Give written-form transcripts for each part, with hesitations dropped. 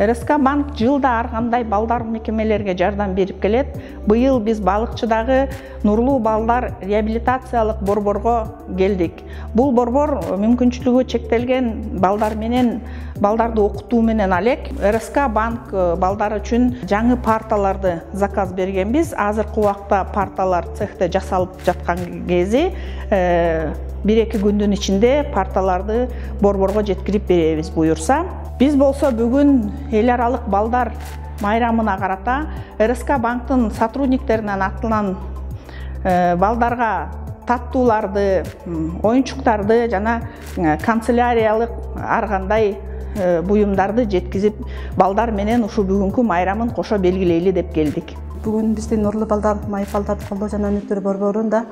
РСК банк жылда ар кандай балдар мекемелерге жардам берип келет. Быйыл биз Балыкчыдагы Нурлуу балдар реабилитациялык борборго келдик. Бул борбор мүмкүнчүлүгү чектелген балдар менен балдарды окутуу менен алек. РСК банк балдар үчүн жаңы парталарды заказ бергенбиз. Азыркы убакта парталар цехте жасалып жаткан кези 1-2 күндүн ичинде парталарды борборго жеткирип беребиз буюрса. Биз болсо бүгүн эл аралык балдар майрамына карата РСК банктын сотрудниктеринен атынан балдарга таттууларды, оюнчуктарды жана канцеляриялык ар кандай буюмдарды жеткизип, балдар менен ушу бүгүнкү майрамын кошо белгилейли деп келдик. Бүгүн биздин Нурлуу балдар, майып балдарды колдоо жана өнүктүрүү борборунда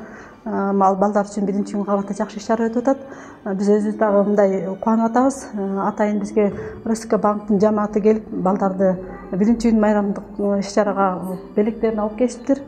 балдар үчүн 1-күн кабатта жакшы иш-чара өтүп атат. Биз өзүбүз дагы мындай кубанып атабыз. Атайын бизге РСК банктын жамааты келип, балдарды 1-күн майрамдык иш-чарага белектерин алып келиптир.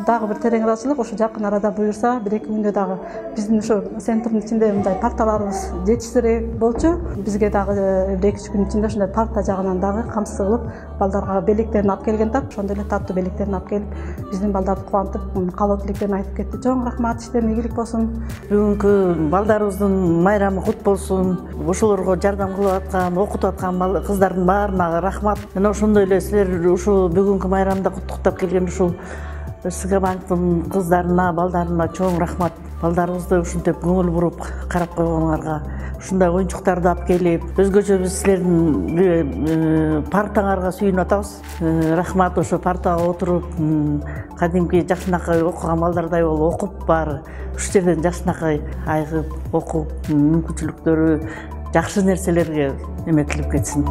Дагы бир терең ыраазычылык, ошо жакын арада буюрса 1-2 күндө дагы биздин ошо центрдин ичинде мындай парталарыбыз жетишсиз болчу. Бизге дагы 1-2 күн ичинде ушундай парта жагынан дагы камсыз кылып, балдарга белектерин алып келген так, ошондой эле таттуу белектерин алып келип, биздин балдарды кубантып, каалоо тилектерин айтып кетти. Чоң рахмат, иштерине ийгилик болсун. Бүгүнкү балдарыбыздын майрамы кут болсун. Ошолорго жардам кылып аткан, окутуп аткан кыздардын баарына рахмат. Мына ошондой эле силер ушул бүгүнкү майрамда куттуктап келген ушул РСК банктын кыздарына, балдарына чоң рахмат. Балдарыбызды ушинтип көңүл буруп карап койгоңорго, ушундай оюнчуктарды алып келип, өзгөчө биз силердин партаңарга сүйүнүп атабыз. Рахмат, ошо партага отуруп, кадимки жакшынакай окуган балдардай болуп окуп, баары ушул жерден жакшынакай айыгып окуп, мүмкүнчүлүктөрү жакшы нерселерге эметилип кетсин.